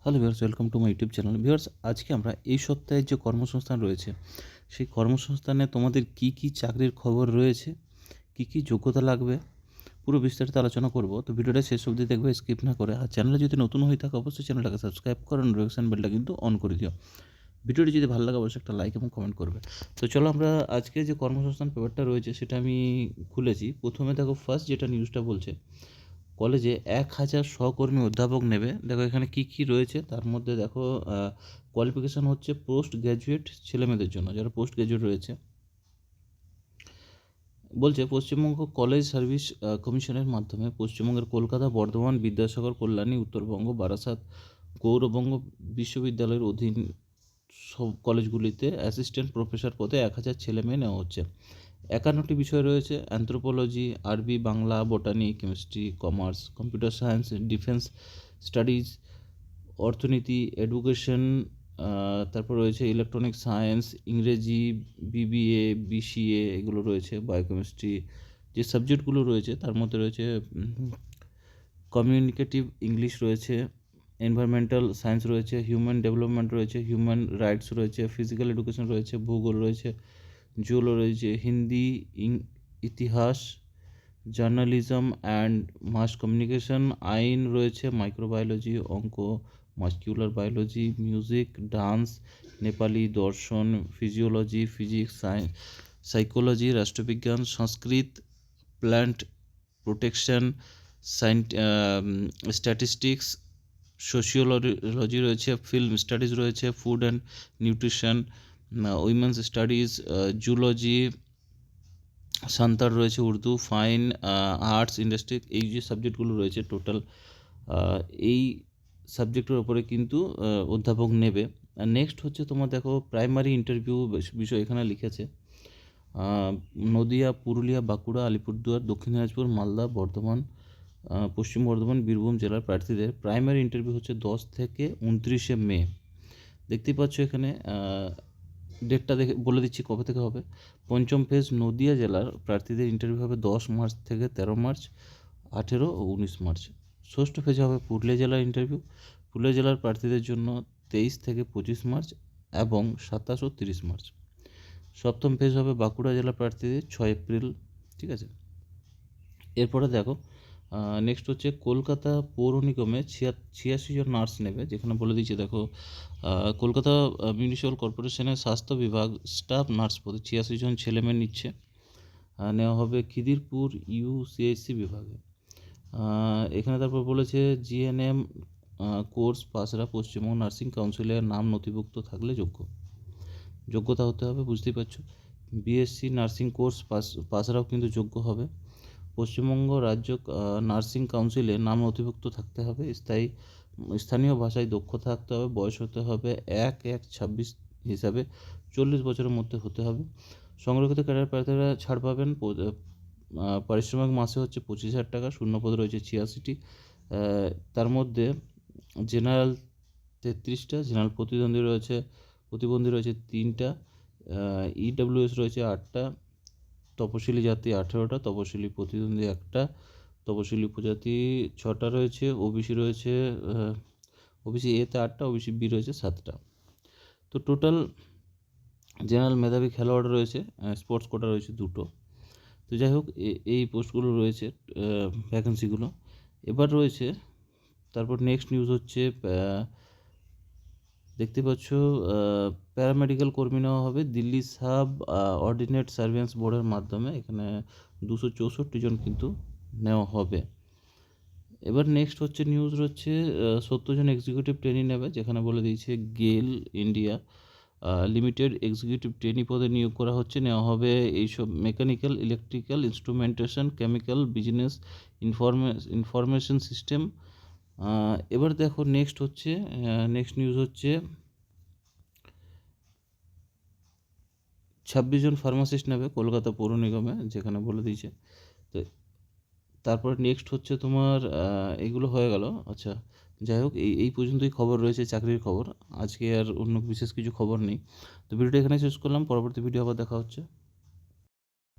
Hello viewers, welcome to my YouTube channel. Viewers, আজকে আমরা এই সপ্তাহের যে কর্মসংস্থান রয়েছে, সেই কর্মসংস্থানে তোমাদের কী কী চাকরির খবর রয়েছে, কী কী যোগ্যতা লাগবে, পুরো বিস্তারিত আলোচনা করব। তো ভিডিওটা শেষ অবধি দেখবে, স্কিপ না করে। আর চ্যানেলে যদি নতুন হয়ে থাকে অবশ্যই চ্যানেলটাকে সাবস্ক্রাইব করো, নোটিফিকেশন বেলটা কিন্তু অন করে দিও। ভিডিওটি যদি ভালো লাগে অবশ্যই একটা লাইক এবং কমেন্ট করবে। তো চলো আমরা আজকে যে কর্মসংস্থান পেপারটা রয়েছে সেটা আমি খুলেছি। প্রথমে দেখো, ফার্স্ট যেটা নিউজটা বলছে, কলেজে 1000 সহকর্মী অধ্যাপক নেবে। দেখো এখানে কি কি রয়েছে, তার মধ্যে দেখো কোয়ালিফিকেশান হচ্ছে পোস্ট গ্র্যাজুয়েট ছেলেমেয়েদের জন্য, যারা পোস্ট গ্র্যাজুয়েট রয়েছে। বলছে পশ্চিমবঙ্গ কলেজ সার্ভিস কমিশনের মাধ্যমে পশ্চিমবঙ্গের কলকাতা, বর্ধমান, বিদ্যাসাগর, কল্যাণী, উত্তরবঙ্গ, বারাসাত, গৌরবঙ্গ বিশ্ববিদ্যালয়ের অধীন সব কলেজগুলিতে অ্যাসিস্ট্যান্ট প্রফেসর পদে 1000 ছেলেমেয়ে নেওয়া হচ্ছে। 51টি বিষয় রয়েছে: অ্যানথ্রোপোলজি, আরবি, Bangla, botany, chemistry, commerce, computer science, defence studies, অর্থনীতি, এডুকেশন, তারপর রয়েছে ইলেকট্রনিক সায়েন্স, ইংরেজি, বিবিএ, বিসিএ, এগুলো রয়েছে। বায়োকেমিস্ট্রি, যে সাবজেক্টগুলো রয়েছে তার মধ্যে রয়েছে কমিউনিকেটিভ ইংলিশ রয়েছে, এনভায়রনমেন্টাল সায়েন্স রয়েছে, হিউম্যান ডেভেলপমেন্ট রয়েছে, হিউম্যান রাইটস রয়েছে, ফিজিক্যাল এডুকেশন রয়েছে, ভূগোল রয়েছে, জিওলো রয়েছে, হিন্দি, ইতিহাস, জার্নালিজম অ্যান্ড মাস কমিউনিকেশন, আইন রয়েছে, মাইক্রোবায়োলজি, অঙ্ক, muscular biology, music, dance, Nepali, দর্শন, ফিজিওলজি, ফিজিক্স, সায়েন্স, সাইকোলজি, রাষ্ট্রবিজ্ঞান, Sanskrit, plant protection, statistics, sociology রয়েছে, ফিল্ম স্টাডিজ রয়েছে, food and nutrition, women's studies, zoology, সান্তার রয়েছে, উর্দু, ফাইন আর্টস, ইন্ডাস্ট্রি, এই যে সাবজেক্টগুলো রয়েছে টোটাল, এই সাবজেক্টের ওপরে কিন্তু অধ্যাপক নেবে। আর নেক্সট হচ্ছে তোমার দেখো প্রাইমারি ইন্টারভিউ বিষয় এখানে লিখেছে। নদিয়া, পুরুলিয়া, বাঁকুড়া, আলিপুরদুয়ার, দক্ষিণ দিনাজপুর, মালদা, বর্ধমান, পশ্চিম বর্ধমান, বীরভূম জেলার প্রার্থীদের প্রাইমারি ইন্টারভিউ হচ্ছে 10 থেকে 29শে মে। দেখতেই পাচ্ছ এখানে ডেটটা দেখে বলে দিচ্ছি কবে থেকে হবে। পঞ্চম ফেজ নদিয়া জেলার প্রার্থীদের ইন্টারভিউ হবে 10 মার্চ থেকে 13 মার্চ, 18 ও 19 মার্চ। ষষ্ঠ ফেজে হবে পুরুলিয়া জেলার ইন্টারভিউ। পুরুলিয়া জেলার প্রার্থীদের জন্য 23 থেকে 25 মার্চ এবং 27 ও 30 মার্চ। সপ্তম ফেজ হবে বাঁকুড়া জেলা প্রার্থীদের 6 এপ্রিল। ঠিক আছে, এরপরে দেখো নেক্সট হচ্ছে কলকাতা পৌর নিগমে 86 জন নার্স নেবে, যেখানে বলে দিচ্ছে দেখো কলকাতা মিউনিসিপ্যাল কর্পোরেশনের স্বাস্থ্য বিভাগ স্টাফ নার্স পদে 86 জন ছেলেমেয়ে নিচ্ছে। নেওয়া হবে খিদিরপুর ইউসিএসসি বিভাগে। এখানে তারপর বলেছে জিএনএম কোর্স পাসরা পশ্চিমবঙ্গ নার্সিং কাউন্সিলের নাম নথিভুক্ত থাকলে যোগ্যতা হতে হবে, বুঝতেই পারছো। বিএসসি নার্সিং কোর্স পাসরাও কিন্তু যোগ্য হবে। পশ্চিমবঙ্গ রাজ্য নার্সিং কাউন্সিলে নাম নথিভুক্ত থাকতে হবে, স্থানীয় ভাষায় দক্ষতা থাকতে হবে, বয়স হতে হবে 1/1/26 হিসাবে 40 বছরের মধ্যে হতে হবে। সংরক্ষিত ক্যাডার প্রার্থীরা ছাড় পাবেন। পারিশ্রমিক মাসে হচ্ছে 25,000 টাকা। শূন্যপদ রয়েছে 86টি, তার মধ্যে জেনারেল 33টা, জেনারেল প্রতিবন্ধী রয়েছে 3টা, ইডব্লিউএস রয়েছে 8টা, তপশিলি জাতি 18টা, তপশিলি প্রতিদ্বন্দ্বী 1টা, তপশিলি উপজাতি 6টা রয়েছে, ওবিসি রয়েছে, ওবিসি এতে 8টা, ওবিসি বি রয়েছে 7টা। তো টোটাল জেনারেল মেধাবী খেলোয়াড় রয়েছে, স্পোর্টস কোটা রয়েছে 2টো। তো যাই হোক, এই পোস্টগুলো রয়েছে, ভ্যাকেন্সিগুলো। এবার রয়েছে তারপর নেক্সট নিউজ হচ্ছে দেখতে পাচ্ছ প্যারামেডিক্যাল কর্মী নেওয়া হবে দিল্লি সাব অর্ডিনেট সার্ভেন্স বোর্ডের মাধ্যমে। এখানে 264 জন কিন্তু নেওয়া হবে। এবার নেক্সট হচ্ছে নিউজ হচ্ছে 70 জন এক্সিকিউটিভ ট্রেনি নেবে, যেখানে বলে দিয়েছে গেল ইন্ডিয়া লিমিটেড এক্সিকিউটিভ ট্রেনি পদে নিয়োগ করা হচ্ছে। নেওয়া হবে এইসব mechanical, electrical, instrumentation, chemical, business information system. এবার দেখো নেক্সট নিউজ হচ্ছে 26 জন ফার্মাসিস্ট নেবে কলকাতা পৌর নিগমে, যেখানে বলে দিয়েছে। তো তারপর নেক্সট হচ্ছে তোমার এগুলো হয়ে গেল। আচ্ছা, যাই হোক, এই পর্যন্তই খবর রয়েছে চাকরির খবর। আজকে আর অন্য বিশেষ কিছু খবর নেই। তো ভিডিওটা এখানে শেষ করলাম, পরবর্তী ভিডিও আবার দেখা হচ্ছে।